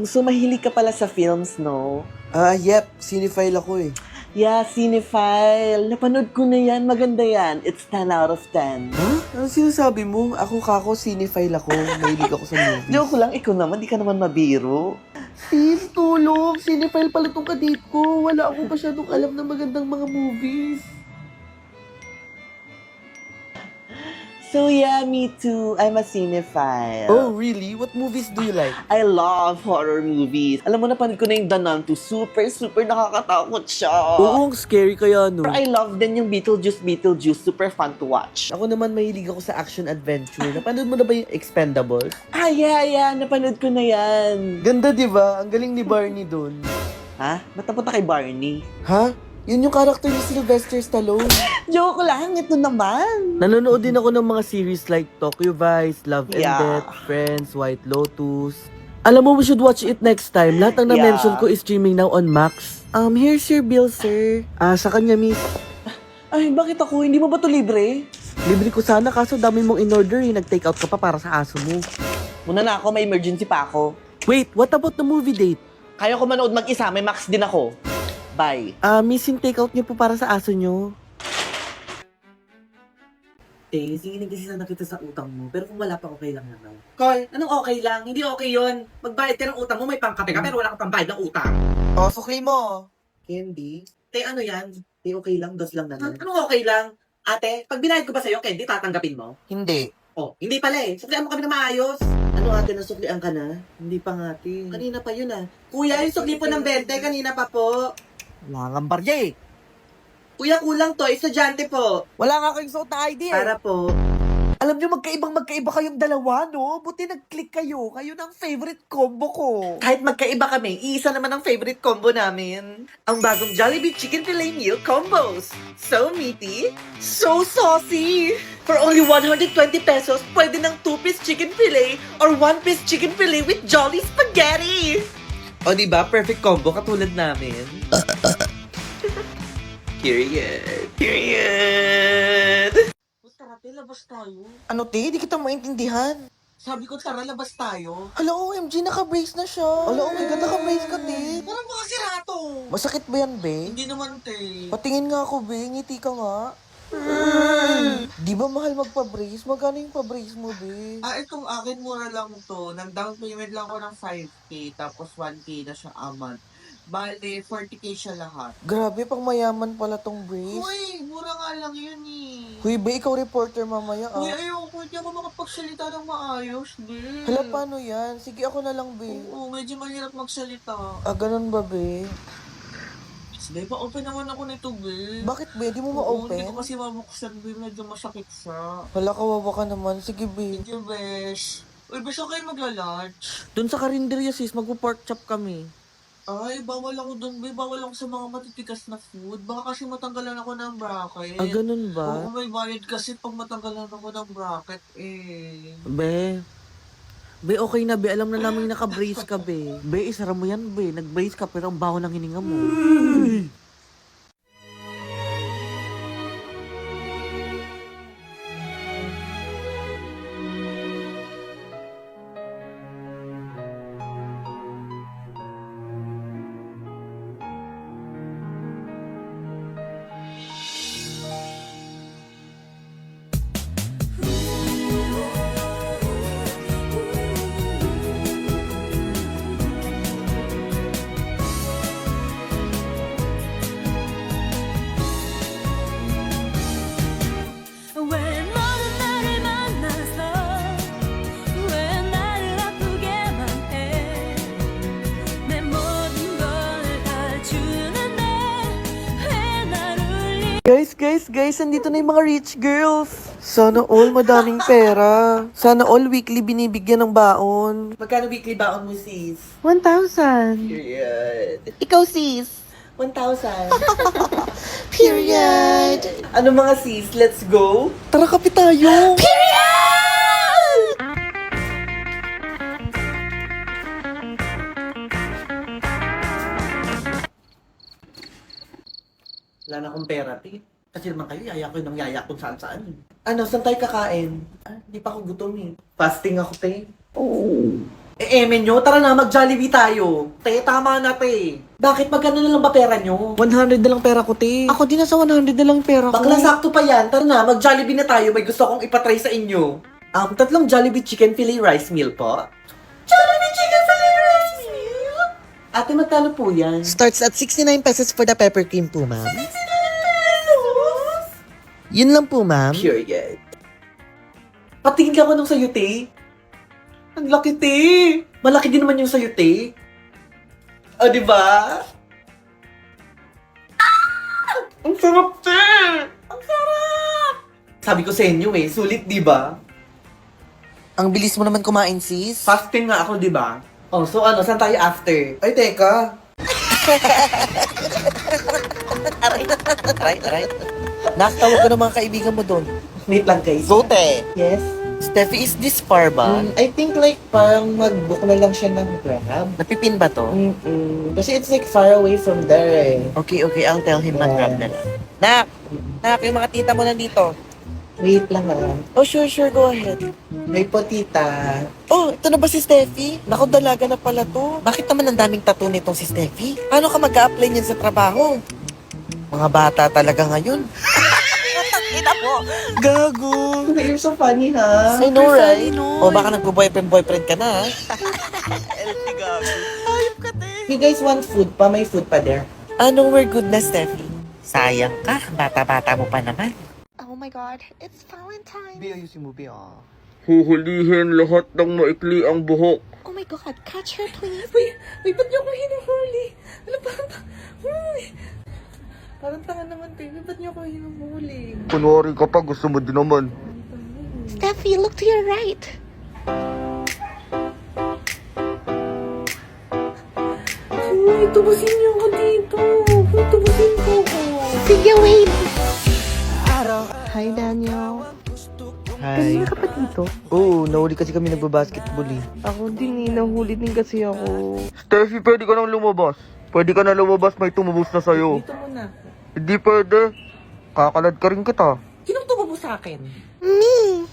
So, mahilig ka pala sa films, no? Yep. Cinephile ako eh. Yeah, Cinephile. Napanood ko na yan. Maganda yan. It's 10 out of 10. Ha? Ano sinasabi mo? Ako kako, cinephile ako. Mahilig ako sa movies. Joke lang, ikaw naman. Di ka naman mabiro. Sis, tulong! Cinephile pala tong kadate ko. Wala akong masyadong alam ng magandang mga movies. So, yeah, me too. I'm a Cinephile. Oh, really? What movies do you like? I love horror movies. Alam mo, napanood ko na yung The Nun 2. Super nakakatakot siya. Oo, ang scary kaya no. Pero I love din yung Beetlejuice. Super fun to watch. Ako naman mahilig ako sa action-adventure. Napanood mo na ba yung Expendables? Yeah. Napanood ko na yan. Ganda, di ba? Ang galing ni Barney doon. Ha? Ba't napunta kay Barney? Ha? Yun yung karakter ni Sylvester Stallone. Joke lang, ito naman. Nanonood din ako ng mga series like Tokyo Vice, Love and Yeah. Death, Friends, White Lotus. Alam mo, we should watch it next time. Lahat ng na-mention ko is streaming now on Max. Here's your bill, sir. Sa kanya, miss. Ay, bakit ako? Hindi mo ba to libre? Libre ko sana kaso dami mong in-order eh. Nag-take out ka pa para sa aso mo. Muna na ako, may emergency pa ako. Wait, what about the movie date? Kaya ko manood mag-isa, may Max din ako. Bye. Missing take out niyo po para sa aso niyo. Singilin kasi na kita sa utang mo, pero kung wala pa okay lang naman. Koy, anong okay lang? Hindi okay yon. Magbayad ka ng utang mo, may pangkape ka, pero wala kang pambayad ng utang. Sukli mo. Candy. Ano yan? Okay lang, dos lang naman. Anong okay lang? Ate, pag binayad ko ba sa'yo, Candy, tatanggapin mo? Hindi. Hindi pala eh. Suklian mo kami na maayos. Ano ate, nasuklian ka na? Hindi pa nga ate. Kanina pa yun ah. Kuya, yung sukli po ng 20, kanina pa po. Wala kang barya eh. Kuya, kulang to. Estudyante po. Wala nga kayong suot na ID eh. Para po. Alam nyo, magkaiba kayong dalawa, no? Buti nag-click kayo. Kayo ng favorite combo ko. Kahit magkaiba kami, iisa naman ang favorite combo namin. Ang bagong Jollibee Chicken Filet Meal Combos. So meaty, so saucy. For only 120 pesos, pwede ng 2-piece chicken fillet or 1-piece chicken fillet with Jolly Spaghetti. O diba, perfect combo katulad namin. Period. Tara, te, labas tayo. Ano, te? Di kita maintindihan. Sabi ko, tara, labas tayo. Hala, OMG, naka-brace na siya. Hala, oh my God, naka-brace ka, te. Parang mga sirato. Masakit ba yan, be? Hindi naman, te. Patingin nga ako, be. Ngiti ka nga. Di ba mahal magpa-brace? Magkano yung pa-brace mo, be? Itong akin mura lang to. Nag-down payment lang ko ng 5K, tapos 1K na siya a month. Bale, 40K siya lahat. Grabe, pang mayaman pala tong brace. Uy, mura nga lang yun eh. Huy, be, ikaw reporter mamaya, Uy, ayoko, hindi ako makapagsalita ng maayos, be. Hala, paano yan? Sige, ako na lang, be. Oo, medyo mahirap magsalita. Ganun ba, be? Sige, pa-open naman ako nito, be. Bakit, be? Di mo Oo, hindi ma-open? ko kasi mabuksan, be. Medyo masakit siya. Hala, kawawa ka naman. Sige, be. Thank you, besh. Uy, besh, okay magla-lunch? Doon sa karinderya, sis, magpo-pork chop kami. Ay, bawal ako dun, be. Bawal ako sa mga matitigas na food. Baka kasi matanggalan ako ng bracket. Ganun ba? Oo, may bayad kasi pag matanggalan ako ng bracket, eh. Be, okay na, be. Alam na namin naka-brace ka, be. Be, isara mo yan, be. Nag-brace ka, pero ang baho ng hininga mo. 왜 너는 나를 만나서 왜 나를 아프게만 해내 모든 걸 다 주는데 왜 나를 Guys, andito na yung mga rich girls. Sana all madaming pera. Sana all weekly binibigyan ng baon. Magkano weekly baon mo, sis? 1,000. Period. Ikaw, sis. 1,000. Period. Ano mga sis? Let's go? Tara, kape tayo. Wala na akong pera, te. Kasi naman kayo, yaya ko ng yaya kung saan-saan. Ano, saan tayo kakain? Hindi pa ako gutom eh. Fasting ako, te. Eme nyo, tara na, mag-Jollibee tayo. Te, tama na, te. Bakit magkano na lang ba pera nyo? 100 na lang pera ko, te. Ako din nasa 100 na lang pera ko. Bakla, sakto pa yan. Tara na, mag-Jollibee na tayo. May gusto kong ipatry sa inyo. 3 Jollibee Chicken Filet Rice Meal po. Jollibee Chicken Filet Rice Meal? Ate, magkano po yan? Starts at 69 pesos for the pepper cream po, ma'am. 69 pesos? Yun lang po, ma'am. Period. Patingin ka ko nung sayo, te. Ang laki, te. Malaki din naman yung sayo, te. O, diba? Ang sarap, te! Ang sarap! Sabi ko sa inyo sulit, diba? Ang bilis mo naman kumain, sis. Fasting nga ako, diba? Oh, so ano, saan tayo after? Ay, teka. Aray. Nakatawag ko ng mga kaibigan mo doon. Wait lang, guys. Zote! Yes? Steffi, is this far ba? I think like parang mag-book na lang siya ng Grab. Napipin ba to? Kasi it's like far away from there Okay, I'll tell him mag-grab na lang. Nak, yung mga tita mo nandito. Wait lang Oh, sure, go ahead. May po, tita. Oh, ito na ba si Steffi? Naku, dalaga na pala to. Bakit naman ang daming tattoo nitong si Steffi? Paano ka mag-a-apply niyan sa trabaho? Mga bata talaga ngayon. Ina po. Gago. You're so funny, ha? I know, right? O baka nagpo-boyfriend ka na, ha? LT gago. Ayop ka, te. You guys want food pa? May food pa there. Anong we're good na, Steffi? Sayang ka. Bata-bata mo pa naman. Oh my god, it's Valentine's. ayusin mo, ah. Huhulihin lahat ng maikli ang buhok. Oh my god, catch her please. Uy, ba't niyo ako hinuhuli? Ano ba? Uy. Parang tanga naman, baby. Ba't niyo ako hinuhuli? Kunwari ka pa, gusto mo din naman. Steffi, look to your right. Uy, tubusin niyo ako dito. Uy, tubusin ko ako. Sige, wait. Hi, Daniel. Hi. Kanina ka pa dito? Oo, nahuli kasi kami nagbabasketball eh. Ako din nahuli din kasi ako. Steffi, pwede ka nang lumabas. Pwede ka na lumabas, may tumubos na sa'yo. Dito muna. Hindi pwede. Kakalad ka rin kita. Sinong tumubo sa akin? Me!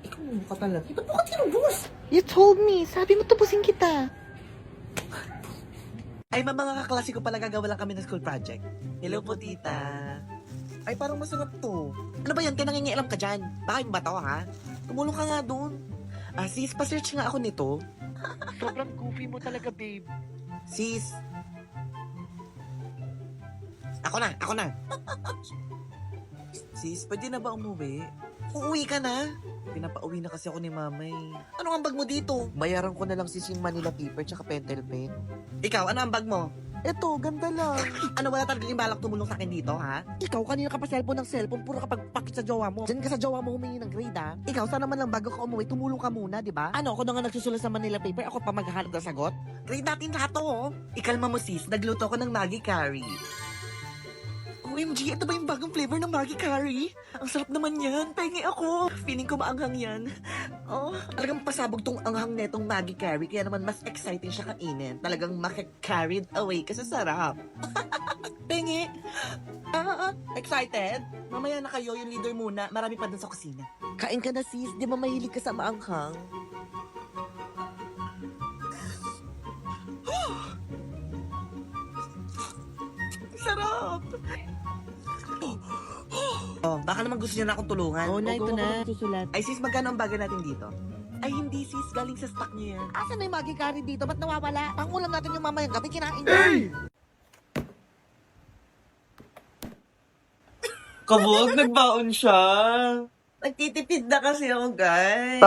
Ikaw mo ka talaga. Ba't mo ka tinubos? You told me. Sabi mo tubusin kita. Ay, mga kaklase ko pala gagawa lang kami ng school project. Hello po, tita. Ay, parang masarap to. Ano ba yan? Kaya nangingialam ka dyan. Baka yung ba to, ha? Tumulong ka nga doon. Sis, pa-search nga ako nito. Sobrang goofy mo talaga, babe. Sis. Ako na. Sis, pwede na ba umuwi? Uuwi ka na? Pinapauwi na kasi ako ni mamay. Ano ang bag mo dito? Bayaran ko na lang sis yung Manila paper tsaka pentel pen. Ikaw, ano ang bag mo? Eto, ganda lang. Ano, wala talagang balak tumulong sa akin dito, ha? Ikaw, kanina ka pa cellphone ng cellphone, puro kapag pakit sa jowa mo. Diyan ka sa jowa mo humingi ng grade, ha? Ikaw, sana man lang bago ka umuwi, tumulong ka muna, di ba? Ano, ako na nga nagsusulat sa Manila paper, ako pa maghahanap ng sagot? Grade natin lahat to, oh. Ikalma mo, sis. Nagluto ko ng Maggi Curry. OMG, ito ba yung bagong flavor ng Maggi Curry? Ang sarap naman yan. Pengi ako. Feeling ko maanghang yan. Oh, talagang pasabog tong anghang netong Maggi Curry, kaya naman mas exciting siya kainin. Talagang maka-carried away ka sa sarap. Pengi. Excited? Mamaya na kayo, yung leader muna. Marami pa dun sa kusina. Kain ka na sis, di ba mahilig ka sa maanghang? Sarap! Oh, baka naman gusto niya na akong tulungan. Oo na, ito na. Ay sis, magkano ang bagay natin dito? Ay hindi sis, galing sa stock niya yan. Asan na yung Maggi Curry dito? Ba't nawawala? Ang ulam natin yung mamayang gabi, kinain niya. Kabog, nagbaon siya. Nagtitipid na kasi ako, guys.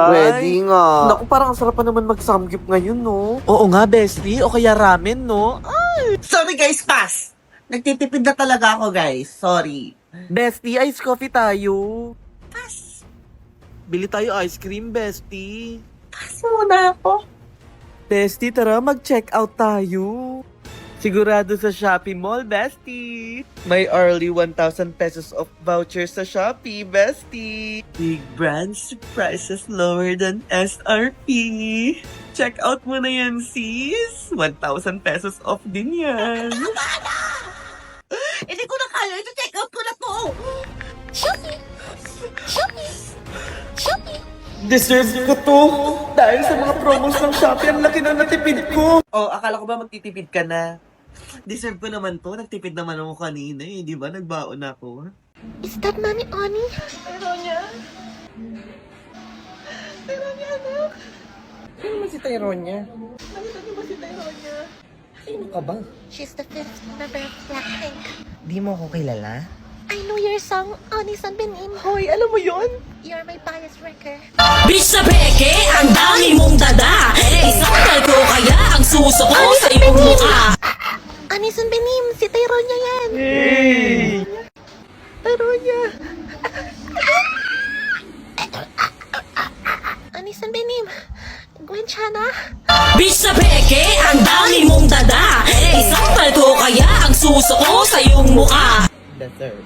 Pwede nga. Naku, parang ang sarap pa naman mag-samgyup ngayon, no? Oo nga, bestie. O kaya ramen, no? Sorry guys, pass! Nagtitipid na talaga ako, guys. Sorry. Bestie, ice coffee tayo. Bili tayo ice cream, bestie. Pass muna ako. Bestie, tara, mag-check out tayo. Sigurado sa Shopee Mall, bestie. May early 1,000 pesos of vouchers sa Shopee, bestie. Big brands, prices lower than SRP. Check out mo na yan, sis. 1,000 pesos off din yan. Hindi ko na kaya. Ito, check out ko na to. Shopee! Shopee! Shopee! Deserve ko to. Dahil sa mga promos ng Shopee, ang laki na natipid ko. Oh, akala ko ba magtitipid ka na? Deserve ko naman to. Nagtipid naman ako kanina eh. Di ba? Nagbaon ako. Is that Mami Oni? Sino naman si Tyronia? Nakita niyo ba si Tyronia? Sino ka ba? She's the 5th member of Blackpink. Di mo ako kilala? I know your song, Oni Sanbenim. Hoy, alam mo yon? You're my bias wrecker. Bitch na peke, ang dami mong dada. Isakal ko kaya ang suso ko sa iyong mukha. Oni Sanbenim, si Tyronia yan. Tyronia! Oni Sanbenim, Gwen Chana. Bitch na peke, ang dami mong dada. Isakal ko kaya ang suso ko sa iyong mukha. Deserve.